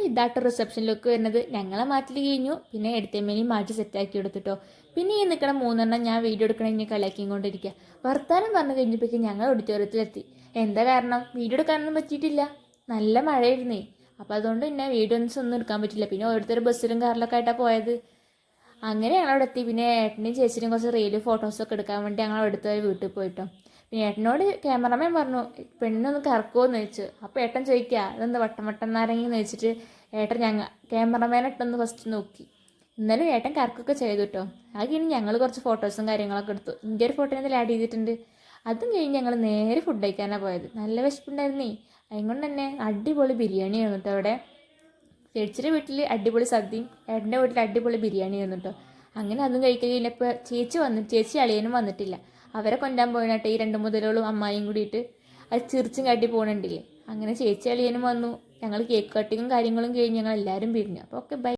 അപ്പോൾ ഇതായിട്ട് റിസപ്ഷനിലേക്ക് വരുന്നത്. ഞങ്ങളെ മാറ്റിൽ കഴിഞ്ഞു. പിന്നെ എടുത്തമ്മേനെയും മാറ്റി സെറ്റാക്കി എടുത്തിട്ടോ. പിന്നെ ഈ നിൽക്കണ 3 ഞാൻ വീഡിയോ എടുക്കണമെങ്കിൽ കളിയാക്കിയും കൊണ്ടിരിക്കുക. വർത്താനം പറഞ്ഞു കഴിഞ്ഞപ്പോഴേക്കും ഞങ്ങൾ ഓഡിറ്റോറിയത്തിലെത്തി. എന്താ കാരണം? വീഡിയോ എടുക്കാനൊന്നും പറ്റിയിട്ടില്ല, നല്ല മഴയായിരുന്നേ. അപ്പോൾ അതുകൊണ്ട് പിന്നെ വീഡിയോസ് ഒന്നും എടുക്കാൻ പറ്റില്ല. പിന്നെ ഓരോരുത്തർ ബസ്സിലും കാറിലൊക്കെ ആയിട്ടാണ് പോയത്. അങ്ങനെ ഞങ്ങളവിടെ എത്തി. പിന്നെ ഏട്ടനെയും ചേച്ചിയും കുറച്ച് റീലും ഫോട്ടോസൊക്കെ എടുക്കാൻ വേണ്ടി ഞങ്ങൾ അടുത്ത വീട്ടിൽ പോയിട്ടോ. പിന്നെ ഏട്ടനോട് ക്യാമറമാൻ പറഞ്ഞു പെണ്ണൊന്ന് കറക്കുമോയെന്ന് ചോദിച്ചു. അപ്പോൾ ഏട്ടൻ ചോദിക്കുക അതെന്താ വട്ടം വട്ടം നാരങ്ങയെന്ന് വെച്ചിട്ട് ഏട്ടൻ ക്യാമറമാനെ ഇട്ടൊന്ന് ഫസ്റ്റ് നോക്കി. എന്നാലും ഏട്ടൻ കറക്കൊക്കെ ചെയ്തു കേട്ടോ. അത് കഴിഞ്ഞ് ഞങ്ങൾ കുറച്ച് ഫോട്ടോസും കാര്യങ്ങളൊക്കെ എടുത്തു. എൻ്റെ ഒരു ഫോട്ടോ എന്തെങ്കിലും ആഡ് ചെയ്തിട്ടുണ്ട്. അതും കഴിഞ്ഞ് ഞങ്ങൾ നേരെ ഫുഡ് കഴിക്കാനാണ് പോയത്. നല്ല വിശപ്പുണ്ടായിരുന്നേ. അതുകൊണ്ട് തന്നെ അടിപൊളി ബിരിയാണി ആയിരുന്നു കേട്ടോ അവിടെ. ചേച്ചിയുടെ വീട്ടിൽ അടിപൊളി സദ്യയും ഏട്ടൻ്റെ വീട്ടിൽ അടിപൊളി ബിരിയാണി ആയിരുന്നു കേട്ടോ. അങ്ങനെ അതും കഴിക്കാൻ കഴിഞ്ഞപ്പോൾ ചേച്ചി അളിയനും വന്നിട്ടില്ല. അവരെ കൊണ്ടാൻ പോയിട്ടോ ഈ 2 മുതലോളും അമ്മായിയും കൂടിയിട്ട്. അത് ചിറിച്ചും കാട്ടി പോകണുണ്ടില്ലേ. അങ്ങനെ ചേച്ചി അളിയനും വന്നു. ഞങ്ങൾ കേക്ക് കട്ടിങ്ങും കാര്യങ്ങളും കഴിഞ്ഞ് ഞങ്ങൾ എല്ലാവരും പിരിഞ്ഞു. അപ്പോൾ ഓക്കെ ബൈ.